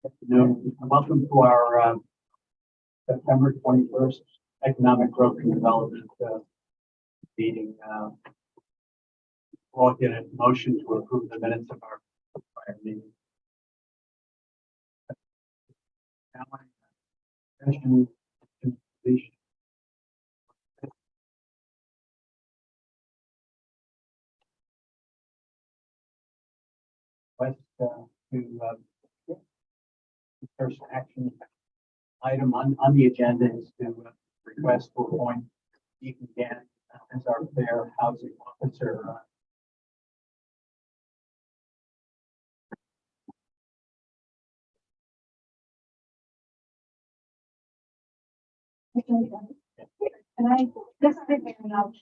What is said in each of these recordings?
afternoon. Welcome to our September 21st Economic Growth and Development meeting. We'll get a motion to approve the minutes of our prior meeting. Question, completion. Request to the first action item on the agenda is to request to appoint Ethan Gann as our fair housing officer. And I, this did make an option.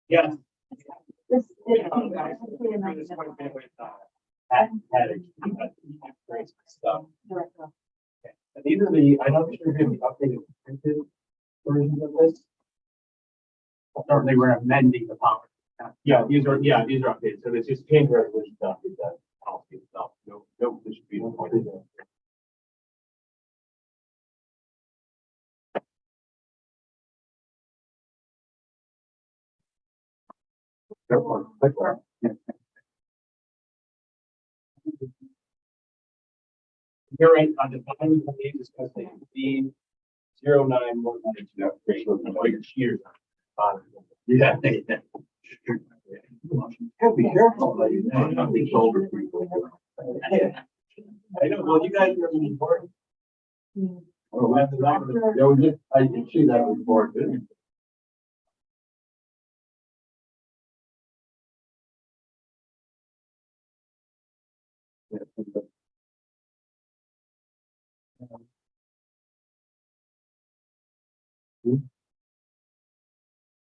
Yes. This did. Great stuff. And these are the, I know these are going to be updated printed versions of this. Certainly, we're amending the policy. These are updated. So it's just change resolution stuff. It's that policy itself. No, this should be appointed. You're right, on the bottom of the page, discuss the 09-192 upgrade. Your cheers. Yeah. Be careful. I know, well, you guys are important. I can see that report.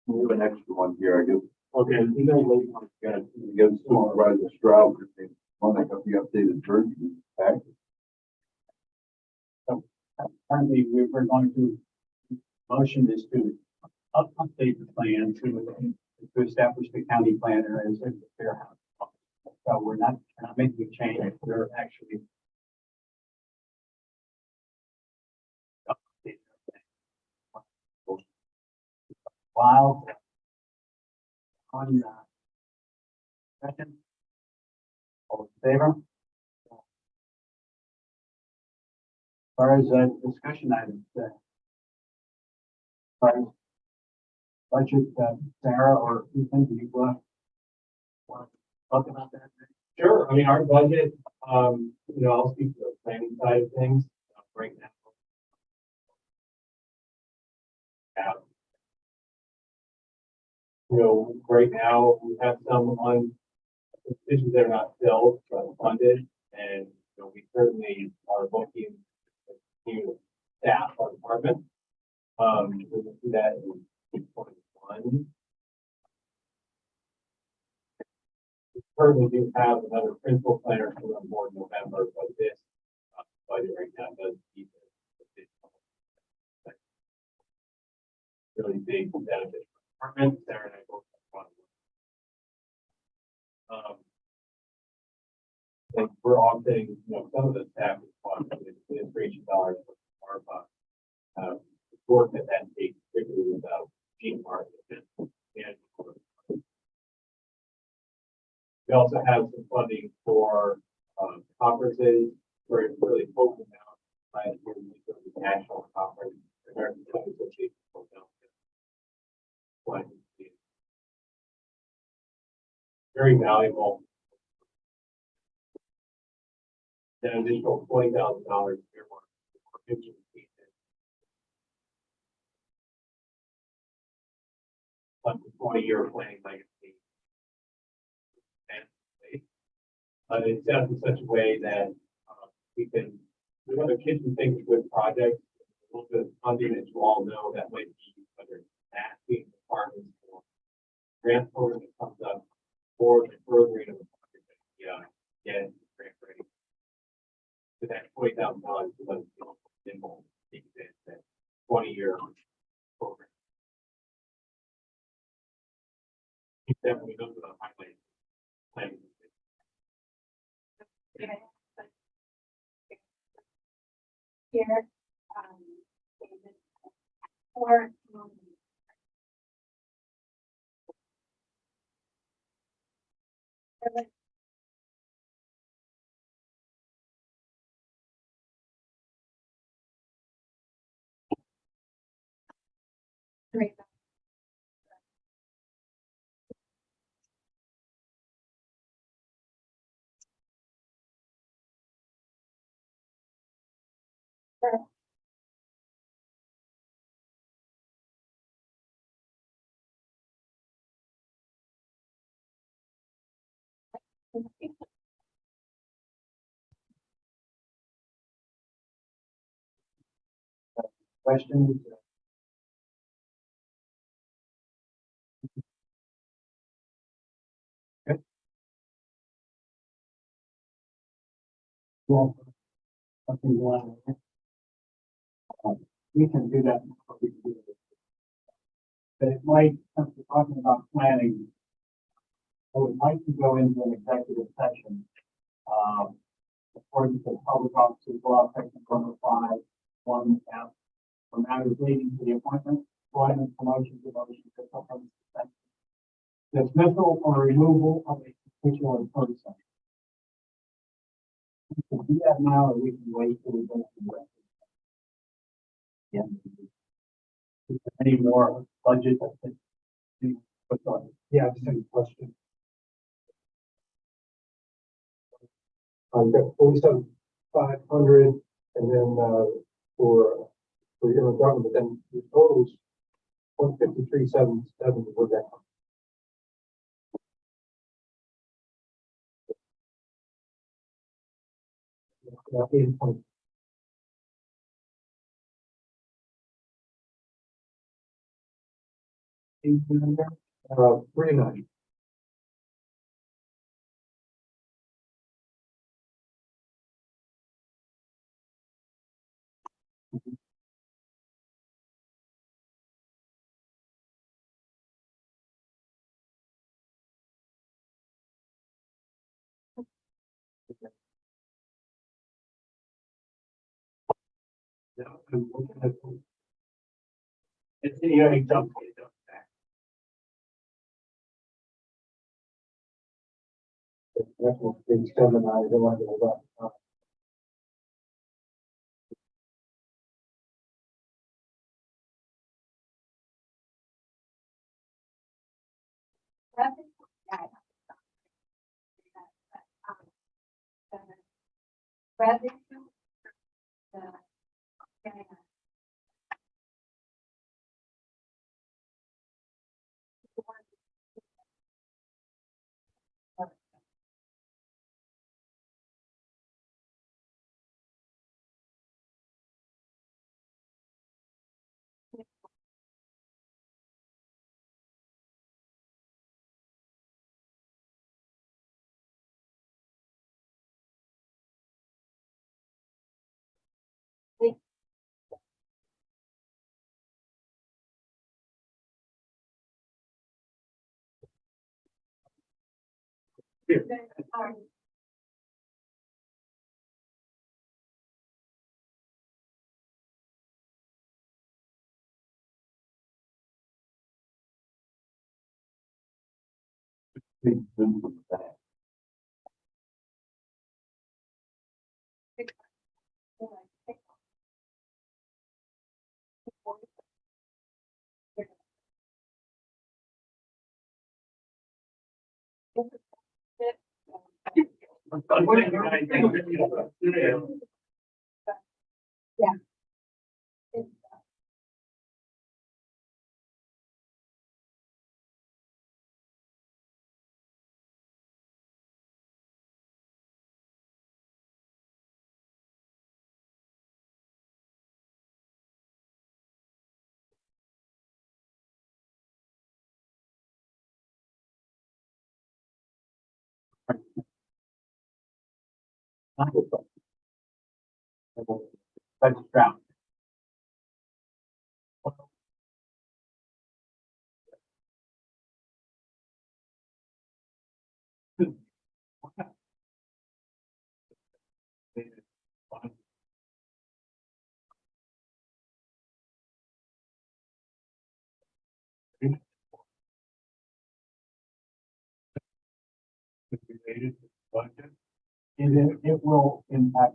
We have an extra one here, I guess. Okay, you know, we got Supervisor Stroud, one that got the updated version back. Currently, we're going to, motion is to update the plan to establish the county planner as a fair house officer. So we're not making a change, we're actually while on second, all in favor? As far as discussion items, as far as budget, Sarah or Ethan, do you want to talk about that? Sure, I mean, our budget, I'll speak to the planning side of things right now. Right now we have some positions that are not filled, but funded, and we certainly are looking to staff our department. We will do that in 2021. We currently do have another principal planner coming on board in November, but this budget right now does keep it really big benefit for the department. Sarah and I both have one. And we're offsetting, some of the staff responsibility, administration dollars for ARPA, work that takes, particularly without Gene Mark and we also have some funding for conferences. We're really focusing out last year the national conference, American County Association of Philadelphia. Very valuable. An additional $20,000 earmarked for pension fees. Up to 20-year planning legacy. And it's set up in such a way that we have a kitchen things with projects, a little bit of funding that you all know that might be whether it's asking departments or grant program that comes up or the furthering of the project that get grant ready. So that $20,000 to let us know simple that 20-year program. Definitely those are the highlights planning. here, David, or, great. Questions? Okay. Well, something you want to- we can do that. We can do it. But it might, since we're talking about planning, I would like to go into an executive session. According to Public Officers Law, Section 105, 1F, for matters leading to the appointment, employment, promotion, demotion, discipline, suspension, dismissal or removal of a particular person. We can do that now, or we can wait till we go to the rest. Yeah. Is there any more budget? What's on? Yeah, the same question. I've got 47,500, and then, for intergovernment, then the total is 153,770 with that. Yeah, 8.20. Uh, 39. Yeah, I'm looking at. It's, you know, it jumps back. That's what they seven, I don't want to go back. Revenue. Yeah. That's drown. related to the budget. It will impact.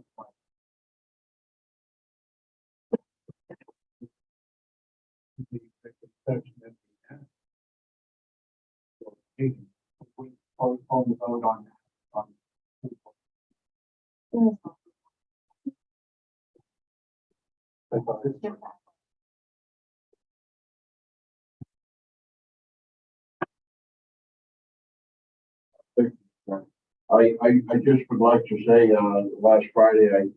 The executive session that we had. So, hey, We postpone the vote on that. I thought it's- I just would like to say, last Friday, I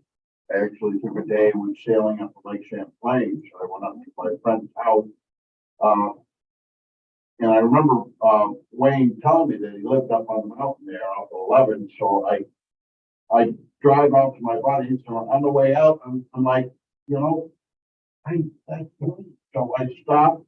actually took a day and went sailing up to Lake Champlain. So I went up to my friend's house. And I remember, Wayne telling me that he lived up on the mountain there off of 11. So I drive out to my buddies, so on the way out, I'm like, you know, so I stopped.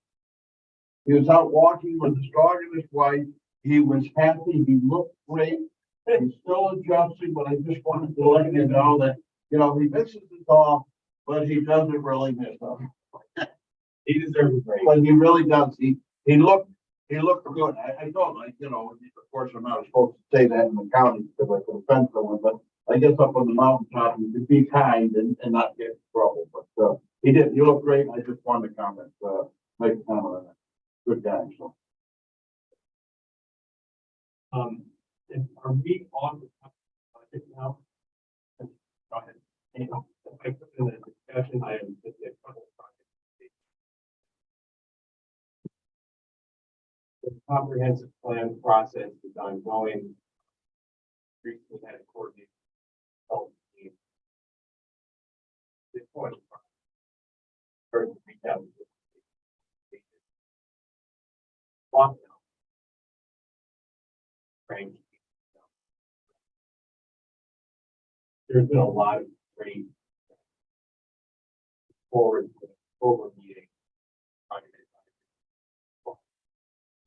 He was out walking with his dog and his wife. He was happy. He looked great. He's still adjusting, but I just wanted to let you know that, you know, he misses the dog, but he doesn't really miss them. he deserves a break. But he really does. He looked good. I told him, like, you know, of course, I'm not supposed to say that in the county because I could offend someone, but I guess up on the mountaintop, you can be kind and not get in trouble. But, he did. He looked great. I just wanted to comment, make a comment on that. Good guy, so. Are we on the budget now? Go ahead. You know, I put in the discussion item, just a couple of projects. The comprehensive plan process is ongoing. Recently had a coordinated consultant team. This point, first reach out to the walk down. Frank. There's been a lot of great forward meeting.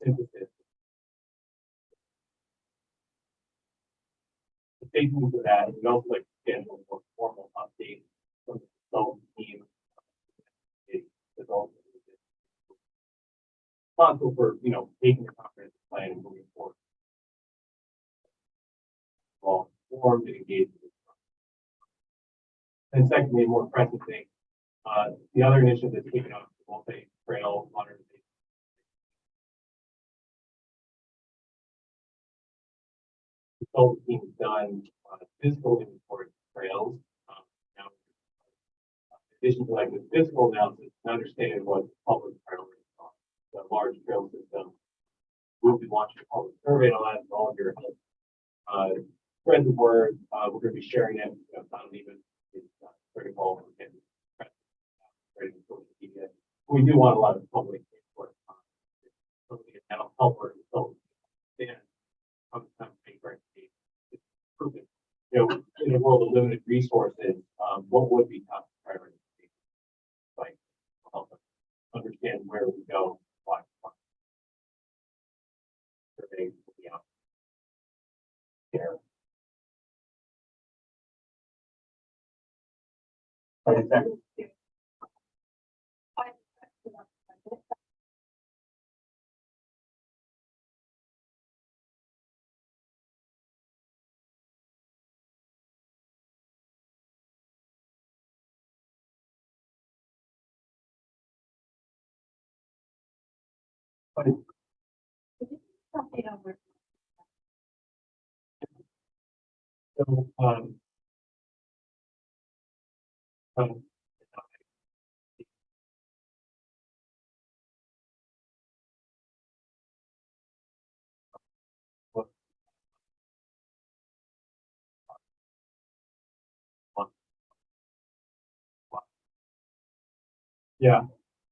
Synthesis. The thinking for that, we also like to schedule more formal updates from the consultant team. It's also responsible for, you know, taking the comprehensive plan and moving forward. Well, formed and engaged. And secondly, a more pressing thing, the other initiative that's kicking off the multi-trail modernization. The consultant team has done physical inventory of trails. Now, in addition to like the physical analysis, and understanding what public priorities are, the large trail system. We'll be launching a public survey on that, all of your spread the word. We're going to be sharing it. Not even critical and social media. We do want a lot of public input. That'll help our consultants understand how to make proven. You know, in a world of limited resources, what would be top priority? Like help us understand where we go. Why. Survey will be out there. But it's that, but it's Something over. So, um, yeah,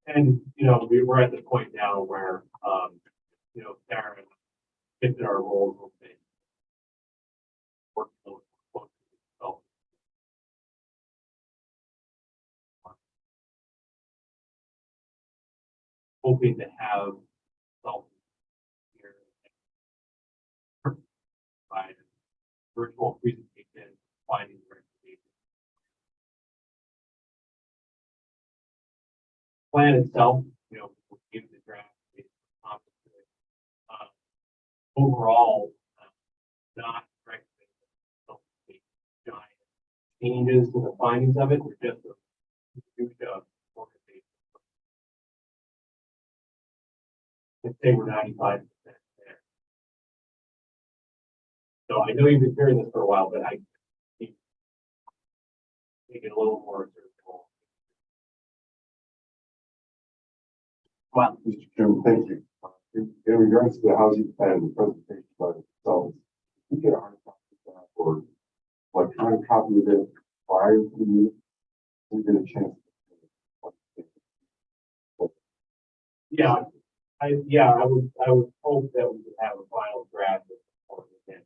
and you know, we're at the point now where you know, Sarah shifted our roles a little bit. Working a little closer to itself. Hoping to have self here by virtual presentation, finding the recommendation. Plan itself, you know, we'll give the draft. Overall, not changes to the findings of it, or just a huge, organization. Let's say we're 95% there. So I know you've been hearing this for a while, but I think make it a little more surgical. Well, Mr. Chairman, thank you. In regards to the housing plan, the presentation by itself, we get a hard copy of that or electronic copy of it prior to the meeting. We get a chance. Yeah, I would hope that we could have a final draft before we can.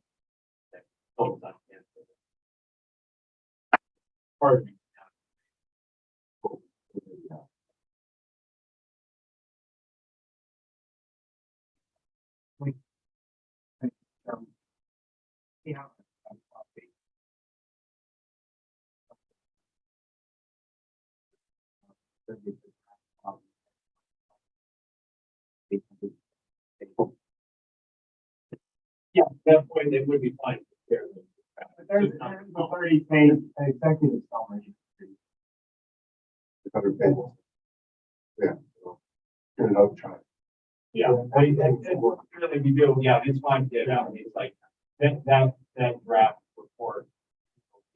Pardon me. yeah. Yeah, at that point, it would be fine. There's a 30-page executive summary. 100 pages. Yeah. So, get it up, try. Yeah, really we do, yeah, it's fine to get it out, it's like, that draft report.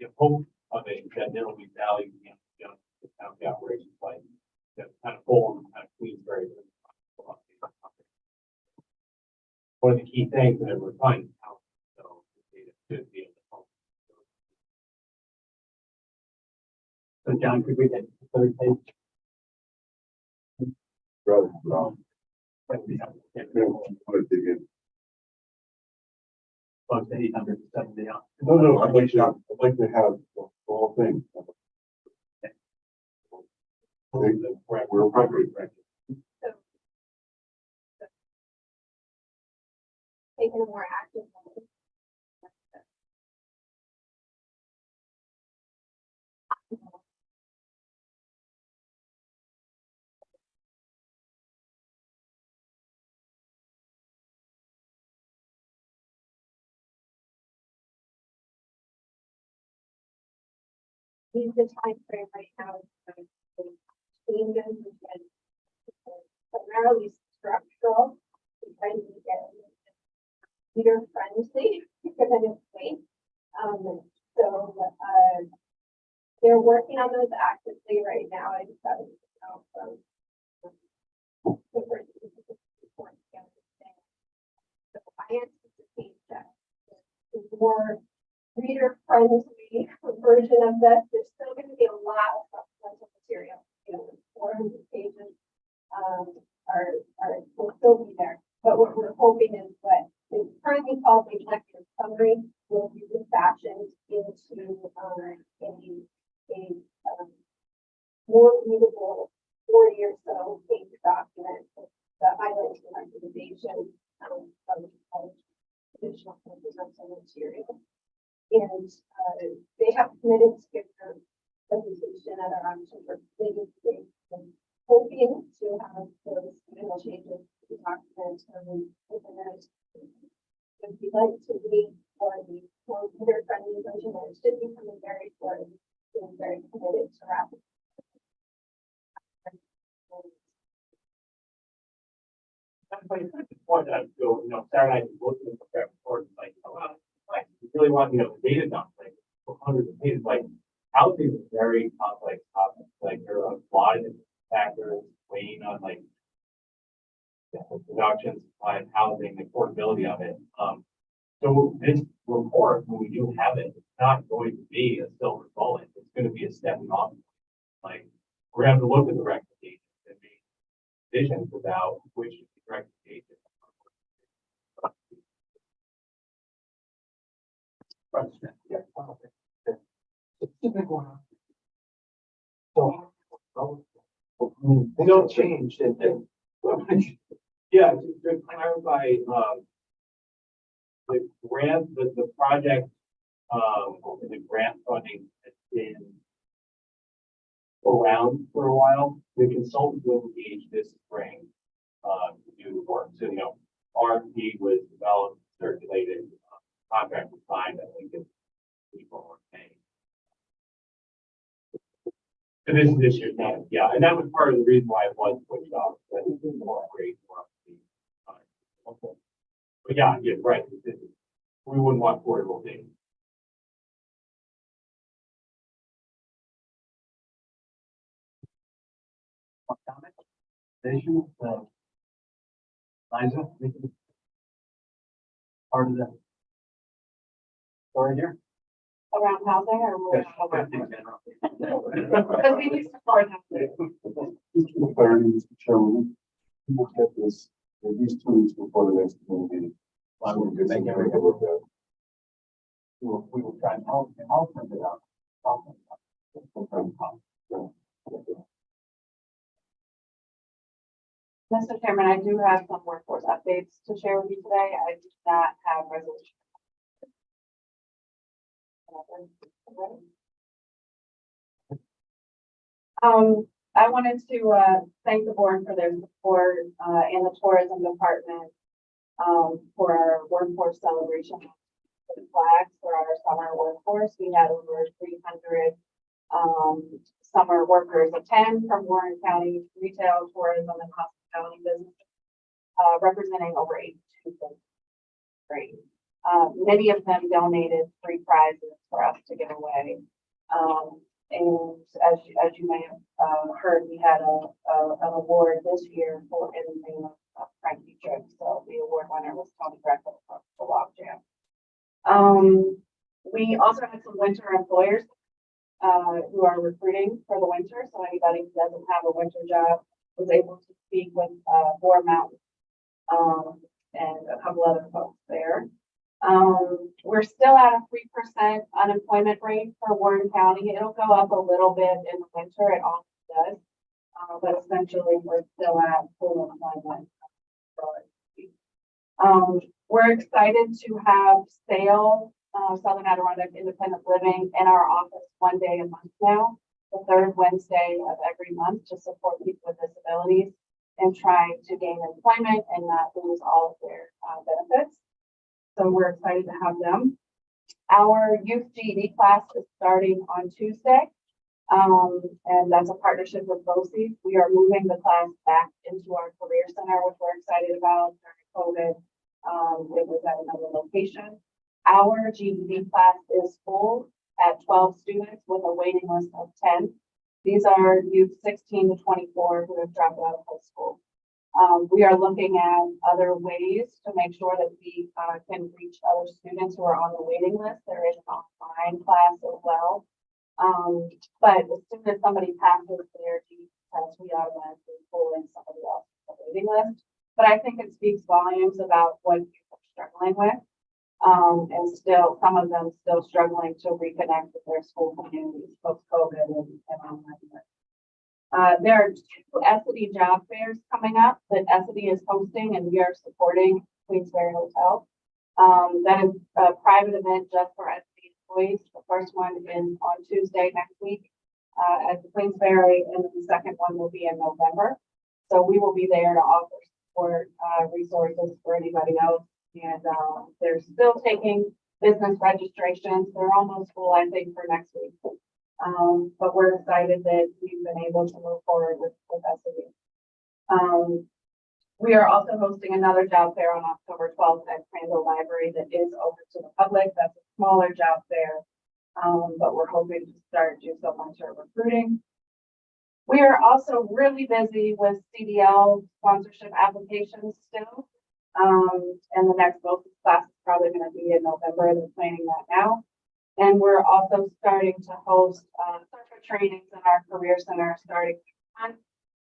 The hope of it, is that there will be value, the county operations, like, that kind of full, kind of clean, very. One of the key things that we're finding out, so, it should be able to help. So John, could we get the third page? Rather, That'd be helpful. I want to dig in. Close to 870. No, I'd like to have the whole thing. We're probably right. Taking a more active role. Use the time frame right now is changes and primarily structural, because we get user friendly, because it's they're working on those actively right now. I just got to know from different reports. So I anticipate that the more reader friendly version of this, there's still going to be a lot of supplemental material. 400 pages will still be there. But what we're hoping is what is currently called the executive summary will be refashioned into a more readable 40 or so page document that highlights the recommendation of additional supplemental material. And they have committed to give their presentation at our option for later today. Hoping to have those final changes to the document within the next. If you'd like to read for the more user-friendly version, it should be coming very short. Being very committed to rapid. The point that I feel, Sarah and I both in the prep report, like, we really want, the data dump, like, for hundreds of pages, like, housing is a very complex topic, like, there are a lot of different factors weighing on, like, the production, supply of housing, the affordability of it. So this report, when we do have it, it's not going to be a silver bullet, it's going to be a stepping off. Like, we're going to have to look at the recommendations and make decisions about which recommendations. They don't change, and Yeah, to clarify, the grant, the project, the grant funding has been around for a while. The consultant will engage this spring, to do the work. So, RFP was developed, circulated, contract was signed, I think it's April or May. So this is this year's not, yeah, and that was part of the reason why it was pushed off, that it was more great for us. Okay. But yeah, yeah, right, we wouldn't want portable things. Comment? Station, Liza? Part of the story here? Around housing or? Yes. Because we need support housing. Just for clarity, Mr. Chairman, we will get this at least 2 weeks before the next community meeting. Well, So we can make take a everything look at it. We will try and I'll print it out. Mr. Chairman, I do have some workforce updates to share with you today. I do not have resolution. I wanted to thank the board for their support and the tourism department for our workforce celebration for the flags for our summer workforce. We had over 300 summer workers attend from Warren County retail, tourism, and hospitality business, representing over 82 businesses. Great. Many of them donated 3 prizes for us to give away. And as you may have heard, we had an award this year for in the name of Frankie Tripp. So the award winner was Tony Greco from the Log Jam. We also had some winter employers who are recruiting for the winter. So anybody who doesn't have a winter job was able to speak with Boar Mountain and a couple other folks there. We're still at a 3% unemployment rate for Warren County. It'll go up a little bit in the winter, it always does. But essentially we're still at full employment. We're excited to have SAIL, Southern Adirondack Independent Living, in our office 1 day a month now, the 3rd Wednesday of every month, to support people with disabilities and trying to gain employment and not lose all of their benefits. So we're excited to have them. Our youth GED class is starting on Tuesday. And that's a partnership with BOCES. We are moving the class back into our career center, which we're excited about during COVID. It was at another location. Our GED class is full at 12 students with a waiting list of 10. These are youth 16 to 24 who have dropped out of high school. We are looking at other ways to make sure that we can reach other students who are on the waiting list. There is an online class as well. But as soon as somebody passes their GED test, we automatically pull in somebody else on the waiting list. But I think it speaks volumes about what youth are struggling with. And still, some of them still struggling to reconnect with their school communities post-COVID and online. There are 2 Essity job fairs coming up that Essity is hosting, and we are supporting Queensberry Hotel. That is a private event just for Essity employees. The first one is on Tuesday next week at the Queensberry, and the second one will be in November. So we will be there to offer support resources for anybody else. And they're still taking business registrations. They're almost full, I think, for next week. But we're excited that we've been able to move forward with Essity. We are also hosting another job fair on October 12th at Crandall Library that is open to the public. That's a smaller job fair, but we're hoping to start do some winter recruiting. We are also really busy with CDL sponsorship applications still. And the next focus class is probably going to be in November. They're planning that now. And we're also starting to host certified trainings in our career center starting next month.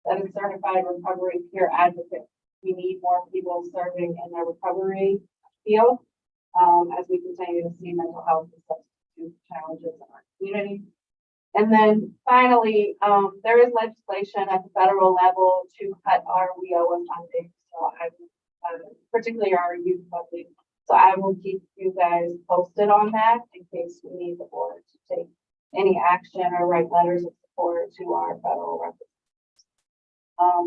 That is certified recovery peer advocate. We need more people serving in the recovery field as we continue to see mental health and substance challenges in our community. And then finally, there is legislation at the federal level to cut our WIOA funding. So particularly our youth funding. So I will keep you guys posted on that in case we need the board to take any action or write letters of support to our federal representatives.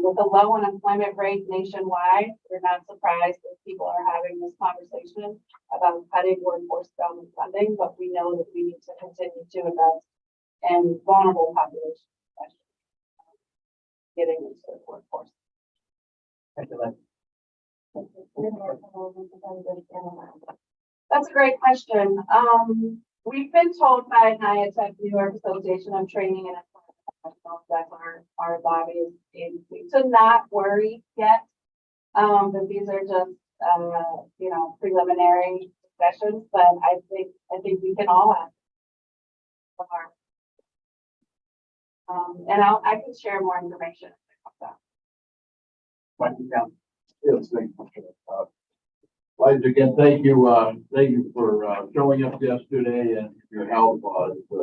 With a low unemployment rate nationwide, we're not surprised that people are having this conversation about cutting workforce development funding, but we know that we need to continue to invest in vulnerable populations, getting into the workforce. Thank you, Leslie. That's a great question. We've been told by NIATech, New York Association of Training and Employment Professionals, that's our body agency, to not worry yet. That these are just, preliminary discussions, but I think we can all ask. And I can share more information. Thank you, Cal. Yes, thank you. Liza, again, thank you for showing up yesterday and your help. It's a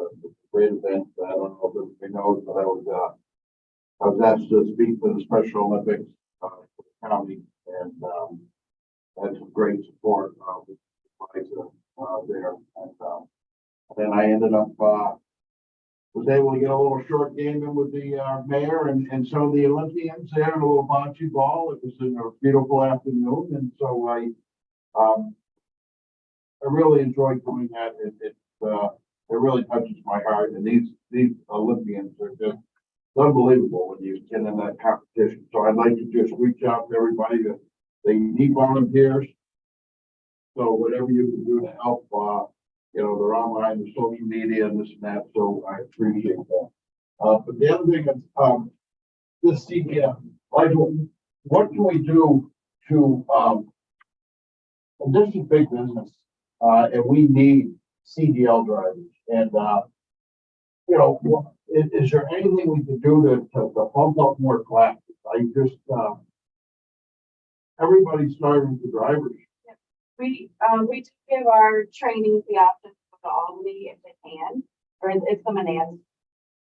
great event. I don't know if everybody knows, but I was asked to speak for the Special Olympics for the county, and had some great support with Liza there. And then I ended up was able to get a little short game in with the mayor and some of the Olympians there, and a little bocce ball. It was a beautiful afternoon, and so I really enjoyed doing that. It really touches my heart, and these Olympians are just unbelievable when you get in that competition. So I'd like to just reach out to everybody that they need volunteers. So whatever you can do to help, they're online, the social media and this and that, so I appreciate that. But the other thing is, this CDL, what can we do to, and this is big business, and we need CDL drivers, and, is there anything we can do to bump up more classes? I just, everybody's starting to drivers. We do give our trainees the option to go to Albany if they can, or it's the Manans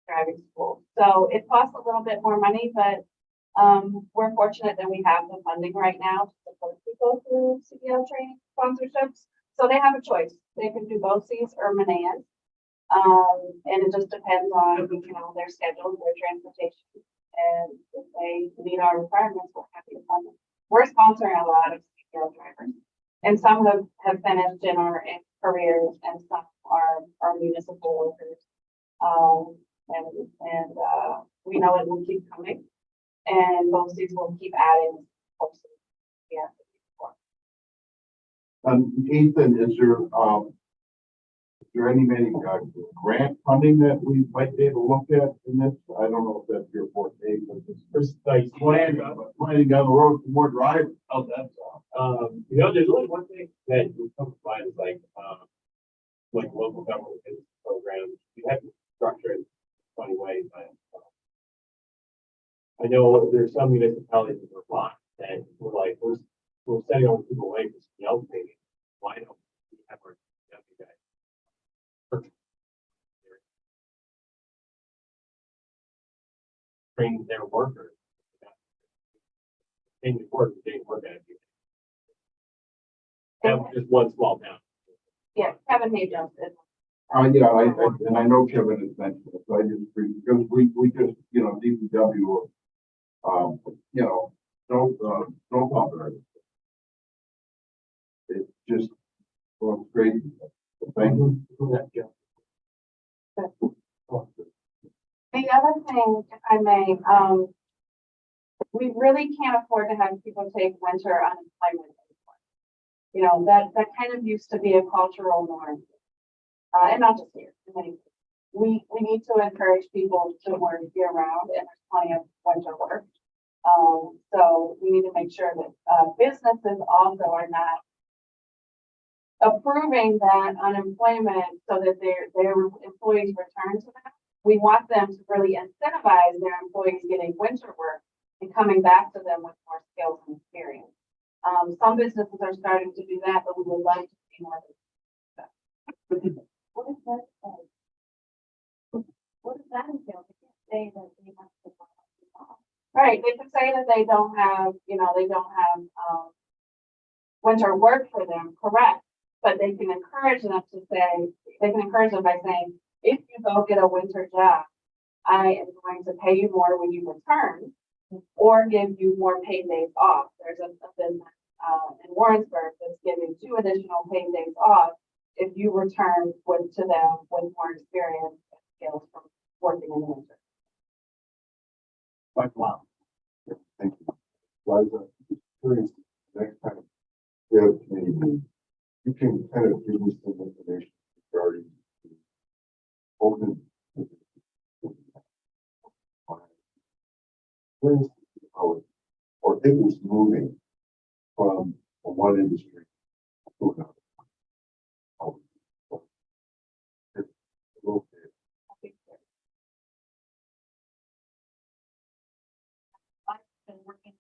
driving school. So it costs a little bit more money, but we're fortunate that we have the funding right now to support people through CDL training sponsorships. So they have a choice. They can do BOCES or Manans. And it just depends on, their schedule, their transportation. And if they meet our requirements, we're happy to fund them. We're sponsoring a lot of CDL drivers. And some have finished in our careers, and some are municipal workers. And we know it will keep coming, and both cities will keep adding courses. Yeah. Ethan, is there any grant funding that we might be able to look at in this? I don't know if that's your forte, but it's Like, planning down the road for more drivers. How's that sound? there's only one thing that would come to mind is like local government programs. You have to structure it in a funny way, but I know there's some municipalities in Vermont that we're like, we're sending all people away for CDL training. Why don't we have our guys train their workers? And the work, they work at it. That was just one small town. Yeah, Kevin Hayes is. And I know Kevin has mentioned it, so I just, because we just, DPW, no problem. It's just, well, it's crazy. Thank you. The other thing, if I may, we really can't afford to have people take winter unemployment anymore. That kind of used to be a cultural norm. And not just here, in many places. We need to encourage people to work year round, and there's plenty of winter work. So we need to make sure that businesses also are not approving that unemployment so that their employees return to them. We want them to really incentivize their employees getting winter work and coming back to them with more skills and experience. Some businesses are starting to do that, but we would like to see more of it. What is that? What does that entail? They can't say that they have to. Right, they can say that they don't have winter work for them, correct? But they can encourage them by saying, if you go get a winter job, I am going to pay you more when you return, or give you more paid days off. There's a business in Warrensburg that's giving 2 additional paid days off if you return to them with more experience and skills from working in the winter. quite a while. Thank you. Liza, just curious, next time we have a committee meeting, you can kind of give me some information regarding the open. Curious to see how it, or if it was moving from one industry to another. How it's a little bit. I've been working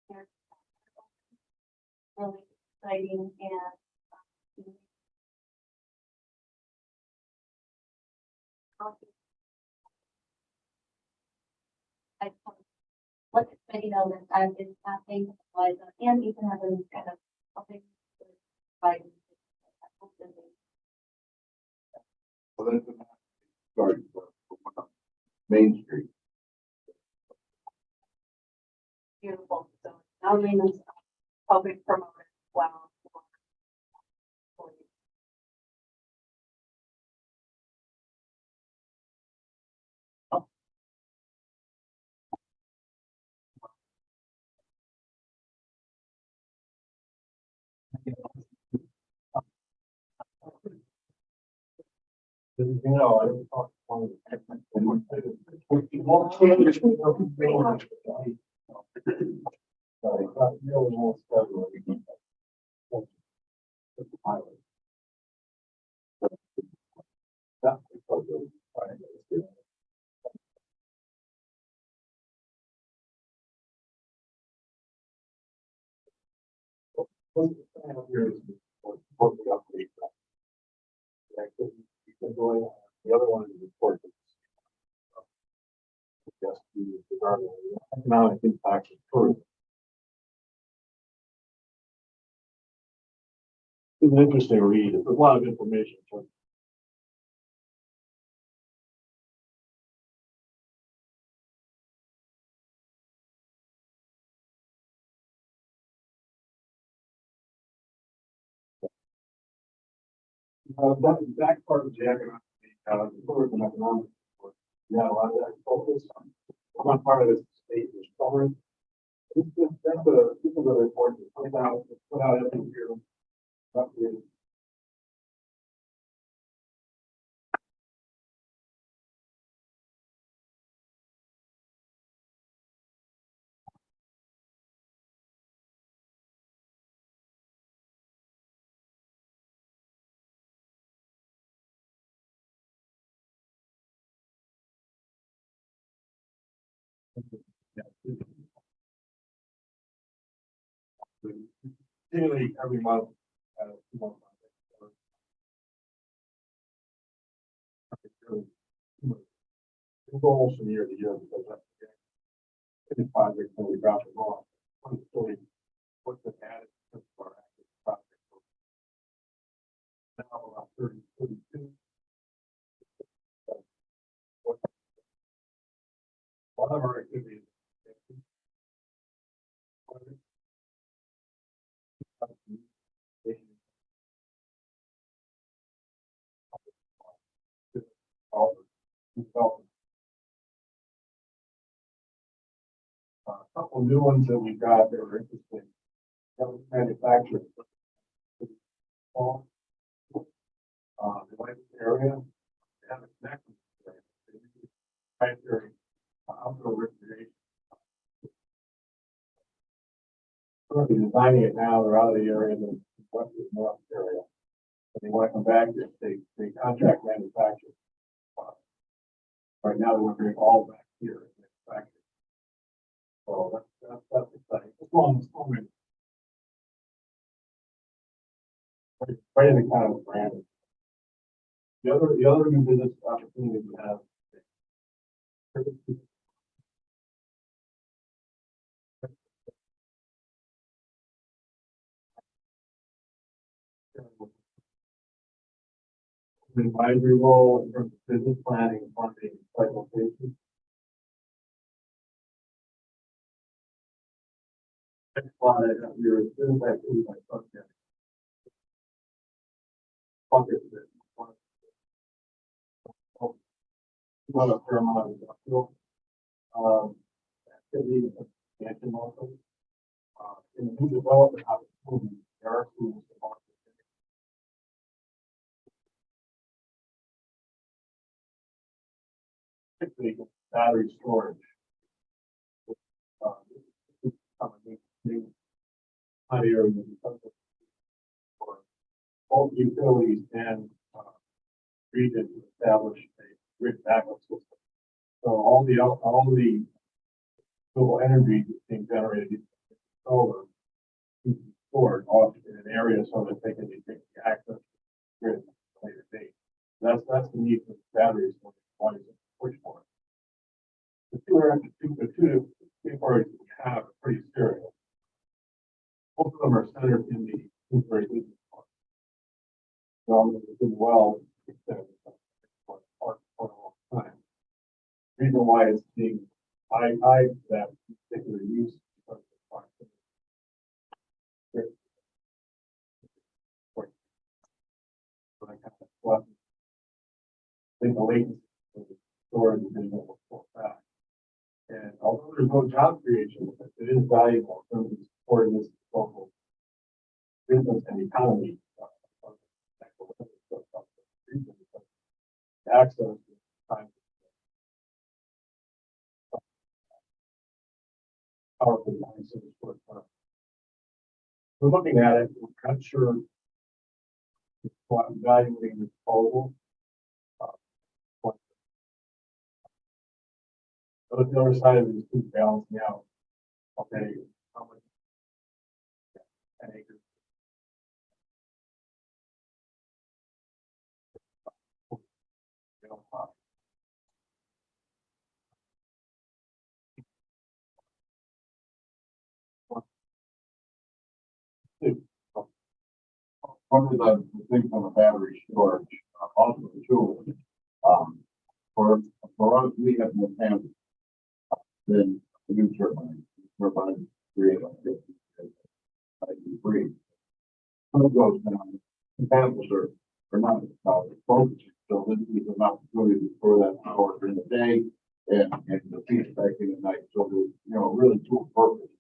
here. Really exciting and I let everybody know that that is happening, and even having kind of helping by Well, then, starting from Main Street. beautiful. So now Lena's public promoted well. You know, I don't talk to one. Won't change. Sorry, but really won't schedule it. That's because of- all right, let's do it. Here is what the update. The other one is report. Yes, regarding economic impact of tourism. It's an interesting read. There's a lot of information. That part of the economic, tourism economic. Yeah, a lot of that focus on, one part of it is state is covering. This is a report that comes out, it's put out every year. Roughly. Nearly every month. 2 months. Goals from year to year because that's the project when we drop them off. What's the added to our active project? Now about 32. One of our activities. A couple new ones that we got that were interesting. Manufactured. The light area. They have a connection. Right there. Outdoor recreation. Currently designing it now, they're out of the area, the western north area. But they want to come back, they contract manufacture. Right now, they're working all back here in the factory. So that's exciting. It's long. Right in the kind of brand. The other new business opportunity we have. An advisory role in terms of business planning and funding site location. Next slide, your business activity by subject. Bucket. About a fair amount of industrial, activity and expansion also. In the new development opportunity, there are schools. Particularly battery storage. New hot areas for both utilities and region to establish a grid backup system. So all the renewable energy is being generated in solar can be stored off in an area so that they can be access to the grid at a later date. That's the need for the batteries. Why is it push for it? The two parties we have are pretty serious. Both of them are centered in the Kingsbury Business Park. So it's been well extended for a long time. Reason why it's being I that particular use because of the proximity. I think the latency of the storage is being able to pull back. And although there's no job creation, it is valuable in terms of supporting this local business and economy. Access to time. Powerful devices for we're looking at it, we're not sure what evaluating the proposal. But the other side of it is keep balancing out. Okay, how much 10 acres. One of the things on the battery storage, also too, for us, we have more panels than the new turbine create like this. Free. Some of those panels are not focused, so this is an opportunity to store that power during the day and the peak back in the night. So there's, really dual purpose.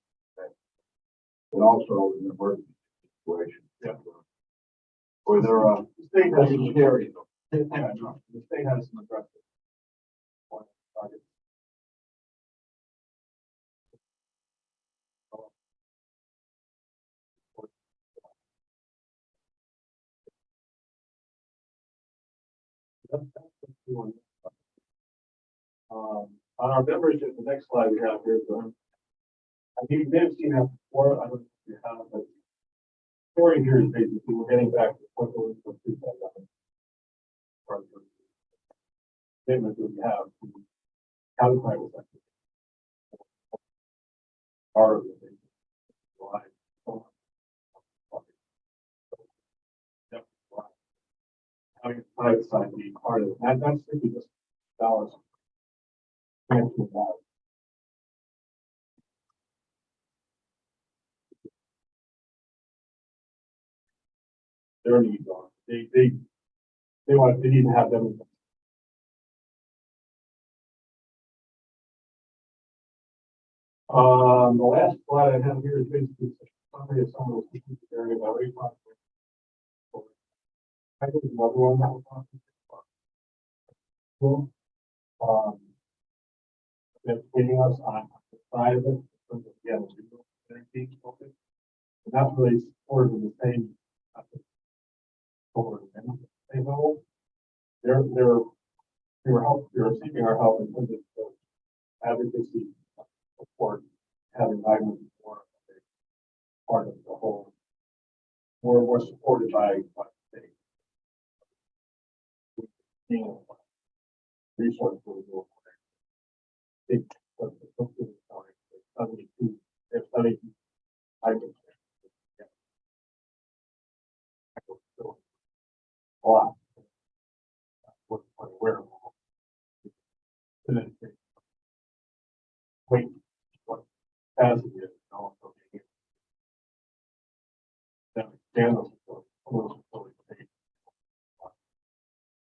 And also in an emergency situation. Yeah. Where there are The state has some scary. the state has some aggressive targets. On our membership, the next slide we have here is I think you may have seen that before. I don't know if you have, but the story here is basically we're getting back to what was for 2011. Statement that we have to county private sector. Part of it. Having the private side be part of it. That's simply just dollars. Their needs are. They need to have them. The last slide I have here is basically a summary of some of the specific areas I already talked about. I think another one that we'll talk about. That's getting us on the side of it, in terms of, again, renewable energy focus. And that's really supported in the same, forward and same level. They were seeking our help in terms of advocacy support, having migrant more part of the whole, more supported by the state. Being a resource for the world. Big, but the 72, they're studying hydrogen. A lot. Where? Wait, what has it is also being that scandals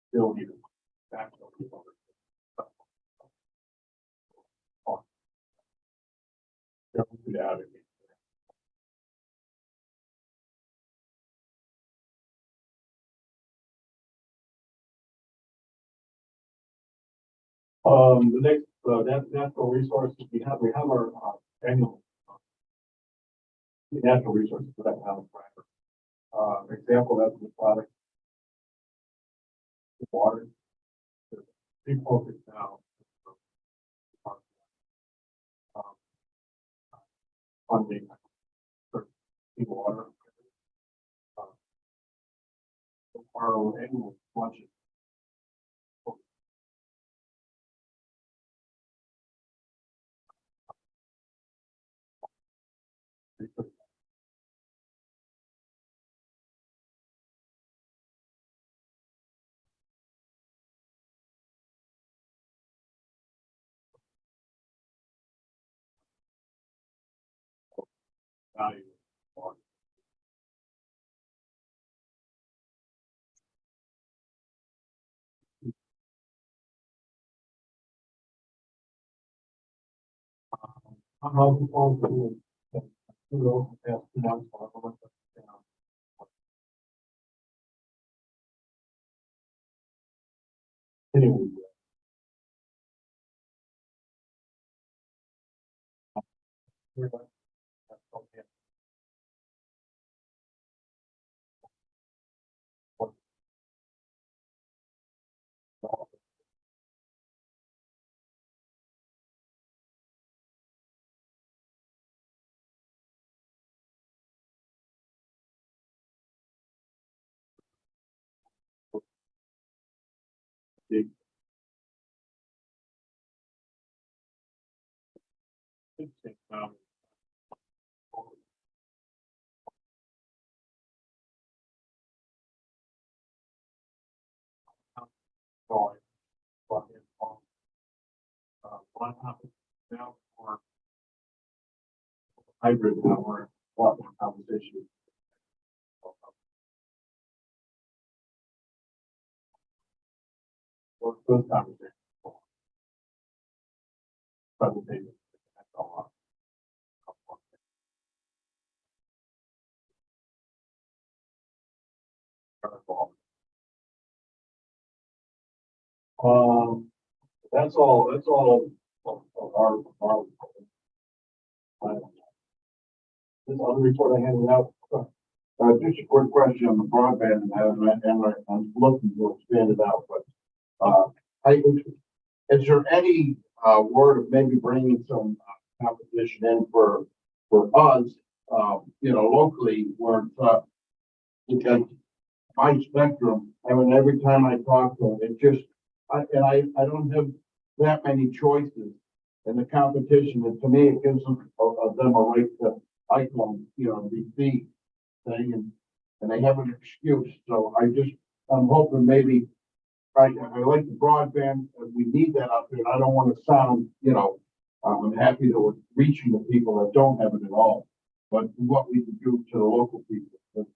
still need to back up people we'd advocate. The next, natural resources, we have our annual natural resources for that town. Example, that's the product. Water. Big focus now. Funding for clean water. Our annual budget. Value. How to fall through the past 2 months. Anyway. Big. Going, one topic now or hybrid now or a lot more conversation. Those conversations. Presentation. That's all. That's all of our. This other report I handed out. Just a quick question on the broadband, and I'm looking to expand it out, but, is there any, word of maybe bringing some competition in for us, locally, where it's, because my spectrum, I mean, every time I talk to them, it just, I don't have that many choices in the competition, and to me, it gives them a right to iPhone, BC thing, and they have an excuse, so I'm hoping maybe, I like the broadband, and we need that out there, I don't wanna sound, I'm happy that we're reaching the people that don't have it at all, but what we can do to the local people, the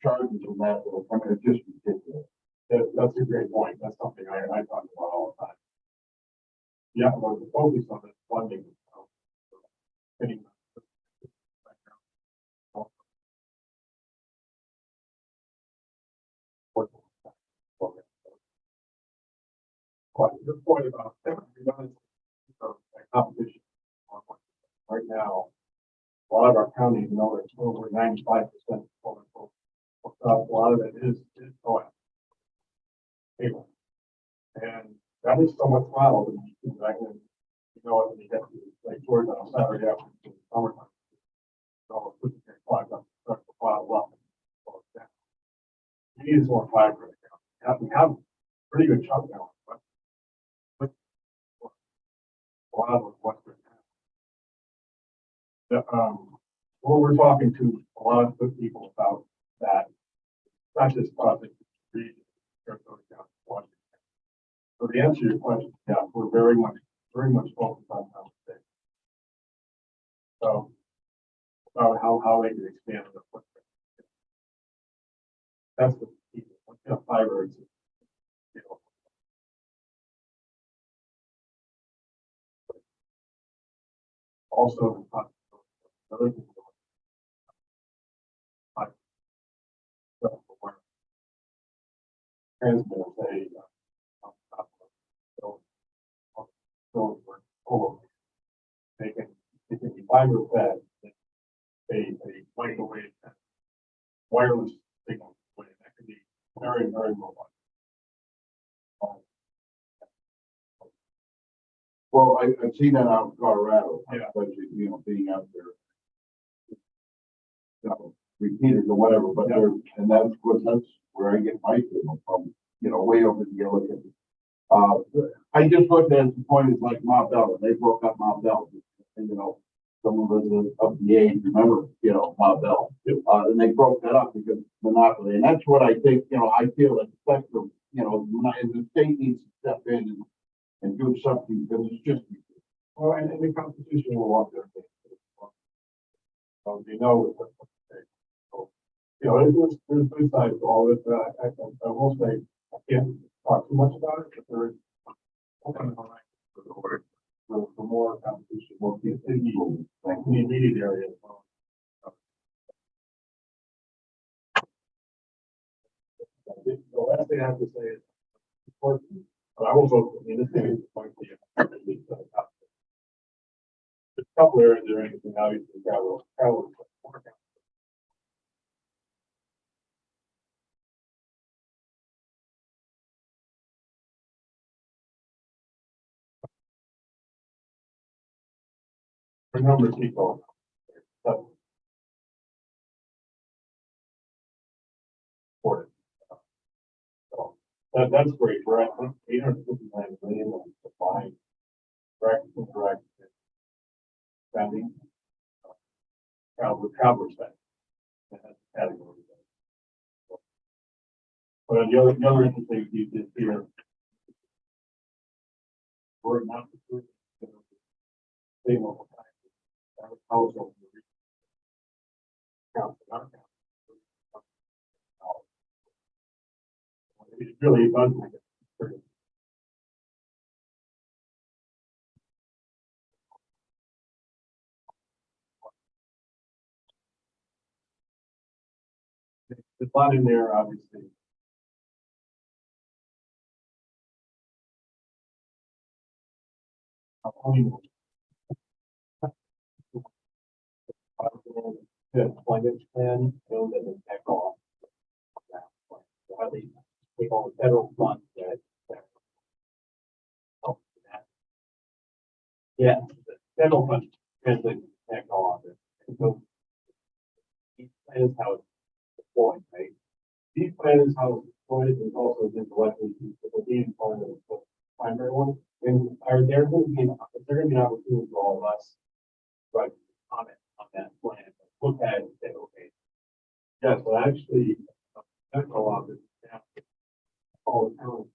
charges and that, I mean, it's just ridiculous. That's a great point. That's something I talk about all the time. Yeah, well, the focus on the funding. Anyway. Well, your point about competition. Right now, a lot of our counties know it's over 95%. A lot of it is going. Cable. And that is so much wild. When you get to Lake George on Saturday after the summertime. So put your flag up, start to file up. You need more fiber right now. We have a pretty good chunk now, but a lot of western. What we're talking to a lot of good people about that, not just project region, Sarasota County, Washington. So the answer to your question, yeah, we're very much focused on conversation. So how they can expand the footprint. That's the key. What kind of fiber is it? Also, other thing. Transmitter say, they can be fiber fed, a microwave wireless signal, that could be very, very robust. Well, I've seen that out in Colorado, Yeah. especially, you know, being out there. You know, repeaters or whatever, but Yeah. they're, and that's where I get my signal from, you know, way over the Gilligan. I just looked at the point is like Mount Bell, they broke up Mount Bell, and, you know, some of us of the age remember, you know, Mount Bell. And they broke that up because monopoly, and that's what I think, you know, I feel that the spectrum, you know, and the state needs to step in and do something, because it's just. Well, and the Constitution will walk their thing. So they know what they, so, you know, there's two sides to all this, but I will say, I can't talk too much about it, but there is open for more competition, more in the immediate area as well. The last thing I have to say is, important, but I will vote, I mean, this thing is going to be there's a couple areas there, anything, obviously, travel. A number of people. But for it. So that's great. We're at 859 million on supply, direct and indirect spending. Travel spending. And that's the category. But the other interesting piece is here. We're not the same local taxes. Household. Council, not council. It really does make it pretty. The fun in there, obviously. The climate plan, know that the tech off. So at least take all the federal funds that help with that. Yeah, the federal funds translate to tech off. And so each plan is how it's deployed, right? These plan is how it's deployed, and also been directly to the being part of the primary one. And are there going to be, is there going to be an opportunity for all of us, right, comment on that plan, look at it and say, okay, yes, well, actually, medical office, all the towns,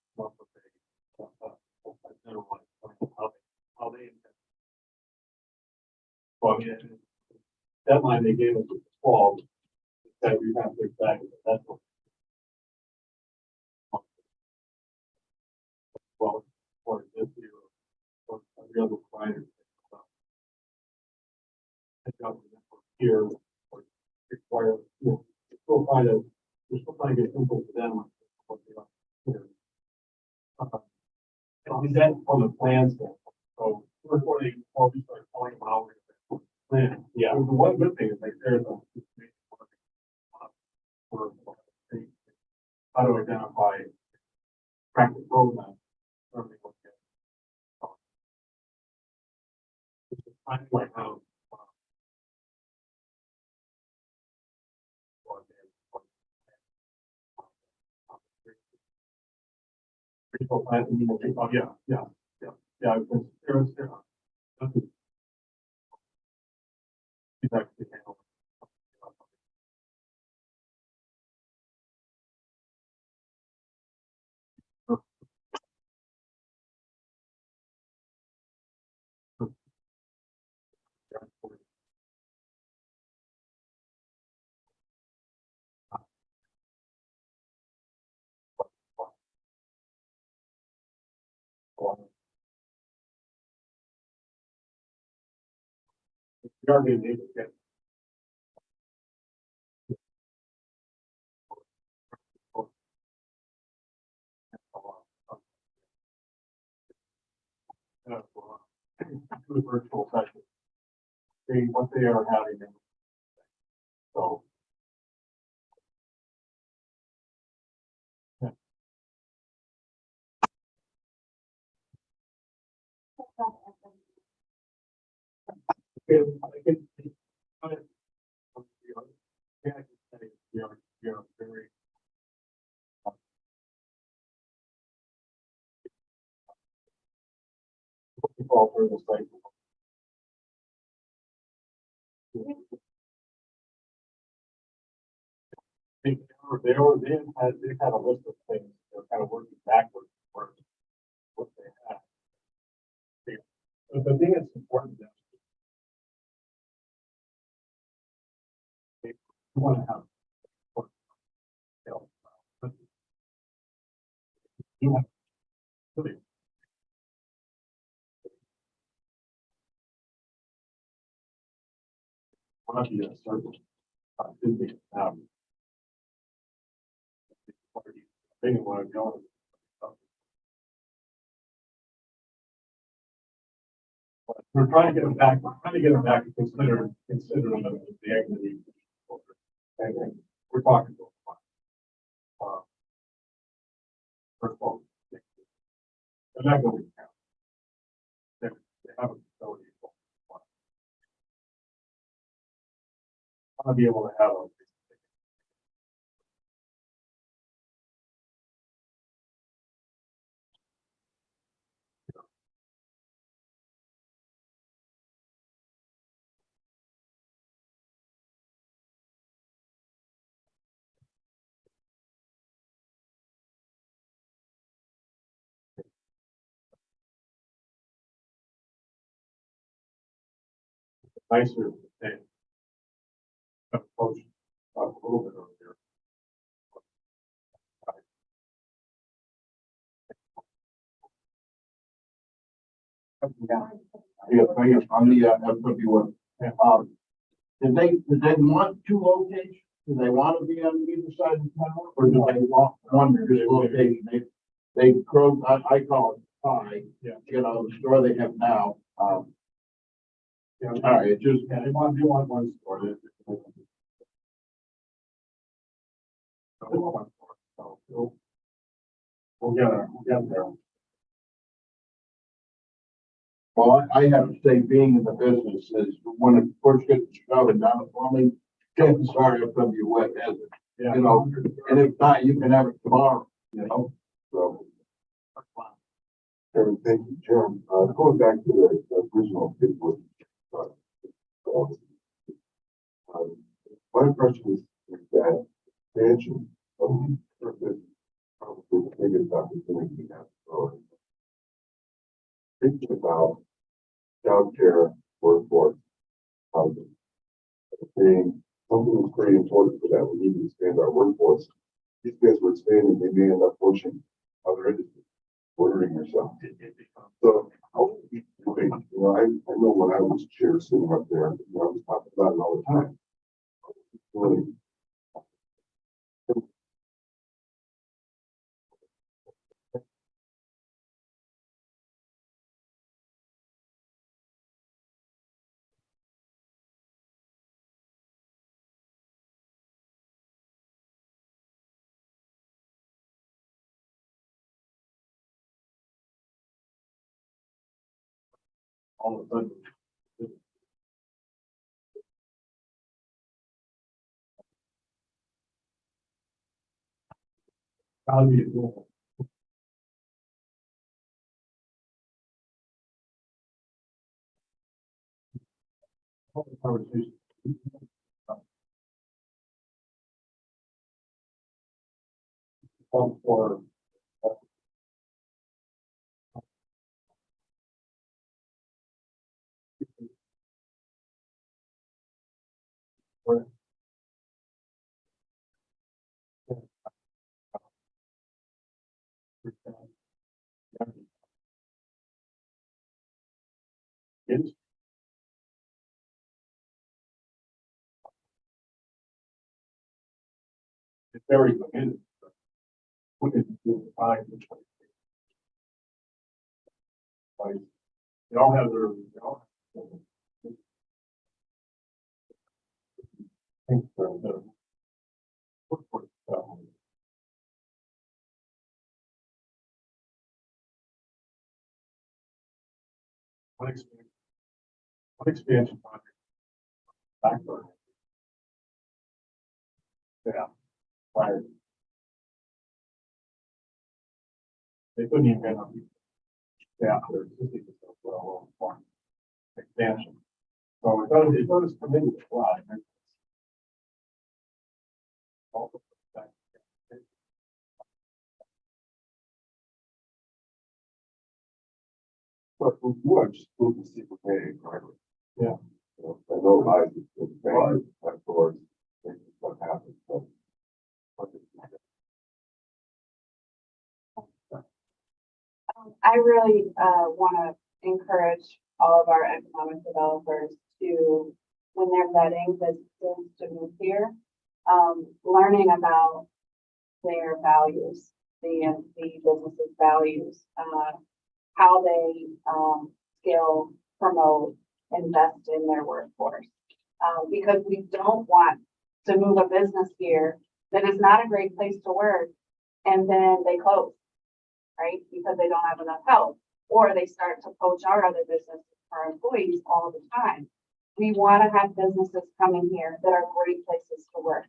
how they, well, I mean, deadline they gave us was fall, that we have to exactly, that's what. Well, for this year, or the other providers. Here, or require, you know, still trying to, we're still trying to get input to them. What they are here. Is that on the plans then? So we're going, before we start talking about our plan, yeah, the one good thing is like there's a for how to identify practice roadmap. I like how people plan, oh, yeah, because there. He's actually handled. We are being able to get do a virtual session. See what they are having. So. I can. Yeah, I can say we are very. Looking forward to this cycle. They've had a list of things, they're kind of working backwards for what they have. But the thing that's important is you want to have. You want. Really. Want to be a circle. Didn't be, they didn't want to go. We're trying to get them back, to consider them as the activity. And we're talking to them. First of all, they're not going to count. They have a facility. I'll be able to have a. Nicer thing. Approach a little bit earlier. Yeah, on the, FW1. Did they want two locations? Do they want to be on either side of town, or do they want one just location? They crow, I call it pie, Yeah. you know, the store they have now. Yeah, All right, it just, yeah, they want one store. So we'll get there. well, I have to say, being in the business is when it first gets started down for me, chances are FW has it, Yeah. you know, and if not, you can have it tomorrow, you know, so. Chairman, thank you, Jim. Going back to the original people. My impression is that expansion of the probably the biggest opportunity we have. So, thinking about childcare workforce housing being something that's pretty important for that. We need to expand our workforce. These guys were expanding, they may end up pushing other industries, ordering yourself. So how are we doing? You know, I know when I was chair sitting up there, you know, I was talking about it all the time. Really, All of a sudden. How do you do it? Conversation. For it's very committed. What did you do? They all have their, they all. I think the. One expansion project. Backburn. Yeah. Fired. They couldn't even get enough. Yeah, there's well, expansion. So it does come in with a lot. But we would just move the secret pay, right? Yeah. I know I, of course, what happens, but. I really, want to encourage all of our economic developers to, when they're vetting businesses to move here, learning about their values, the business's values, how they, scale, promote, invest in their workforce. Because we don't want to move a business here that is not a great place to work and then they close, right? Because they don't have enough help, or they start to poach our other businesses for employees all the time. We want to have businesses coming here that are great places to work.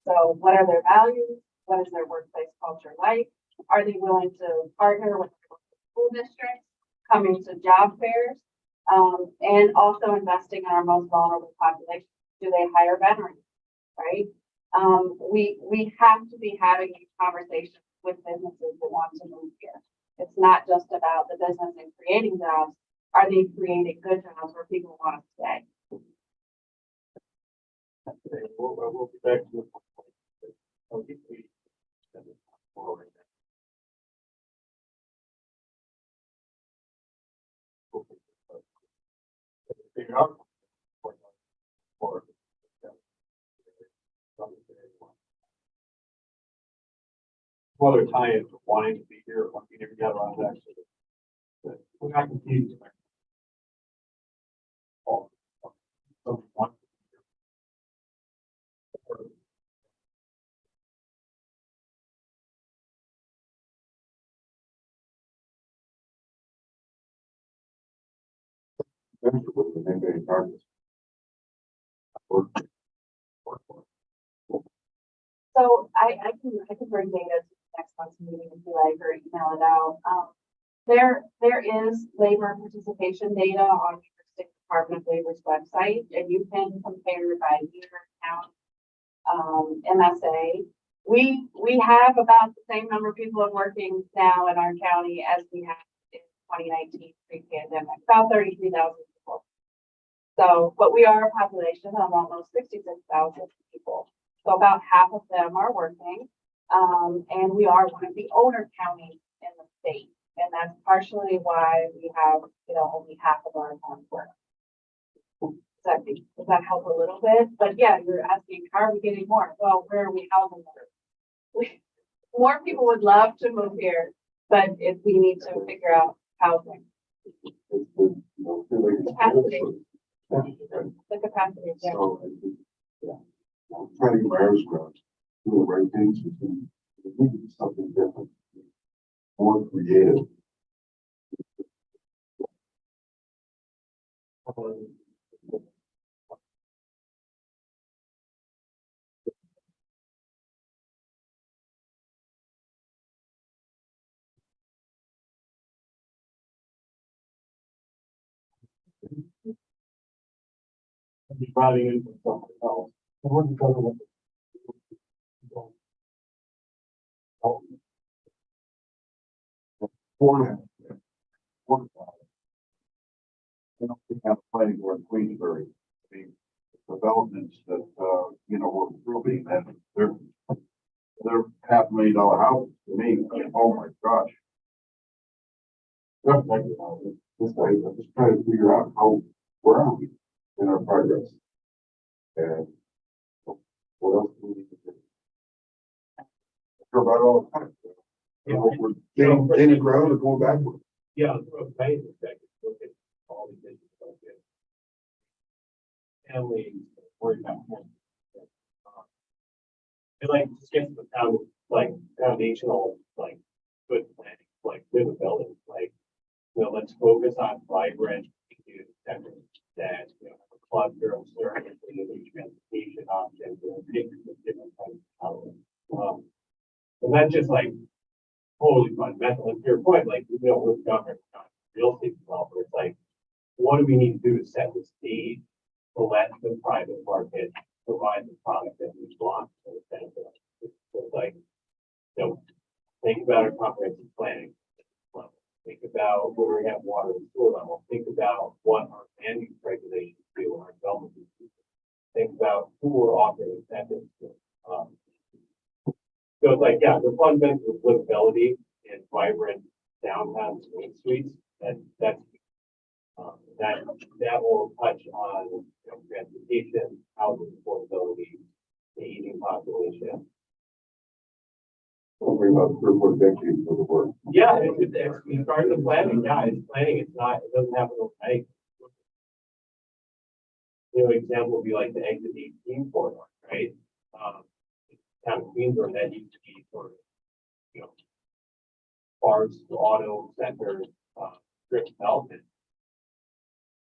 So what are their values? What is their workplace culture like? Are they willing to partner with school districts, coming to job fairs, and also investing in our most vulnerable population? Do they hire veterans, right? We have to be having these conversations with businesses that want to move here. It's not just about the business and creating jobs. Are they creating good jobs where people want to stay? We'll be back to it. Figure out. Well, they're tying to wanting to be here, wanting to get around actually. But we're not confused. Oh, so one. With the NBA targets. So I can bring data to the next month's meeting if you like, or email it out. There is labor participation data on the State Department of Labor's website, and you can compare by year, count, MSA. We have about the same number of people working now in our county as we had in 2019 pre-pandemic, about 33,000 people. So, but we are a population of almost 66,000 people. So about half of them are working, and we are one of the older counties in the state. And that's partially why we have, only half of our towns work. Does that help a little bit? But yeah, you're asking, how are we getting more? Well, where are we housing more? More people would love to move here, but if we need to figure out housing. Capacity. The capacity, yeah. So, I think, yeah, I'm trying to get my arms around, doing the right things, we need to do something different, more creative. Be driving in from something else. It wouldn't go to We have a planning board in Queensbury. The developments that, we're approving, that they're $500,000 houses to me. Oh my gosh. Just like, this guy, I'm just trying to figure out where are we in our progress? And what else do we need to do? Hear about it all the time. We're gaining ground or going backward. Yeah, from a planning perspective, look at all families, worried about home. It like just gets the foundational, like, good planning, like livability, like, let's focus on vibrant community centers that, have a cluster of services, and transportation options, and mix of different kinds of housing. And that's just like totally fundamental. And to your point, like, with government, not real estate developer, it's like, what do we need to do to set the stage to let the private market provide the product that we want for the benefit? So it's like, think about our comprehensive planning level. Think about where we have water and sewer level. Think about what our land use regulations do in our development. Think about who we're offering incentives to. So it's like, yeah, the fundamentals of livability and vibrant downtown main streets, that will touch on transportation, housing affordability, the aging population. Don't worry about 3 or 4 decades of the work. Yeah, it's part of the planning. Yeah, it's planning. It doesn't happen overnight. Example would be like the exit 18 corridor, right? Town of Queensborough, that used to be sort of, bars, auto centers, strip development.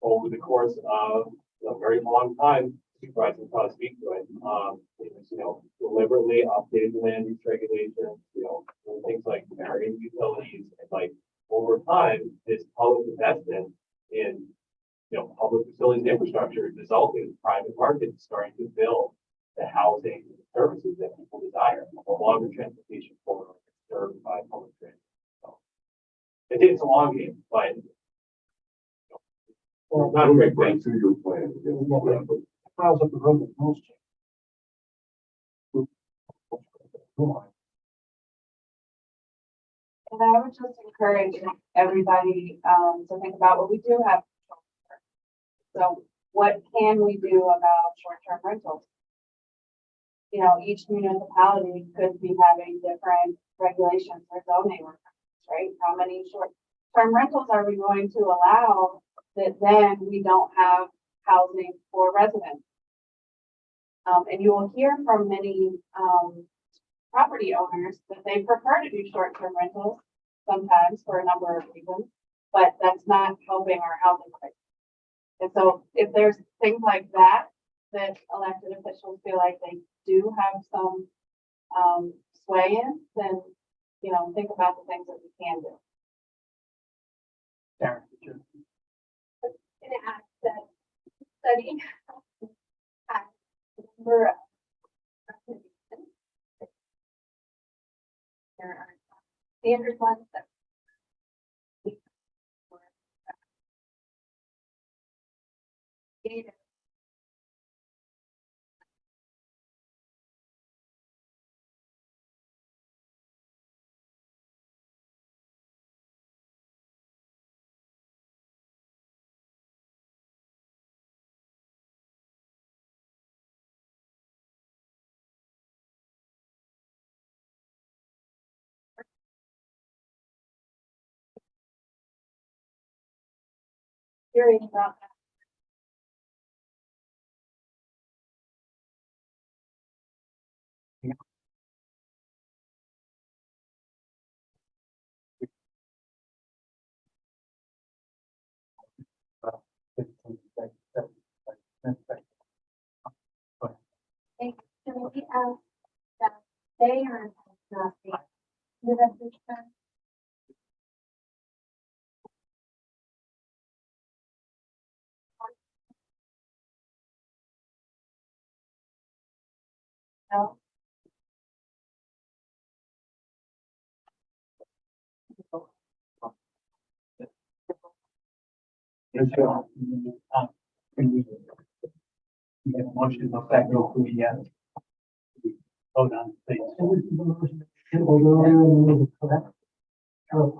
Over the course of a very long time, Supervisor can probably speak to it. It was, deliberately updated the land use regulations, doing things like marrying utilities, and like over time, this public investment in, public facilities and infrastructure resulted in private markets starting to build the housing and services that people desire, a longer transportation corridor served by public transit. So it's a long game, but not a great Right place. to your plan. Miles up the road with most. And I would just encourage everybody, to think about what we do have. So what can we do about short-term rentals? Each municipality could be having different regulations or zoning requirements, right? How many short-term rentals are we going to allow that then we don't have housing for residents? And you will hear from many, property owners that they prefer to do short-term rentals sometimes for a number of reasons, but that's not helping our housing crisis. And so if there's things like that elected officials feel like they do have some sway in, then think about the things that we can do. Darren, sure. Gonna ask that study has a number of recommendations. There are standard ones that data. Hearing about that. Can we ask that they are not the no? Yes, sir. Can we have a motion of that, no, we, vote on things.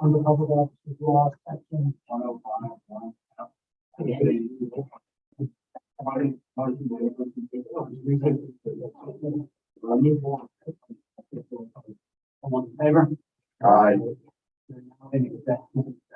Under public offices law, section 105. All in favor? Aye. Any executive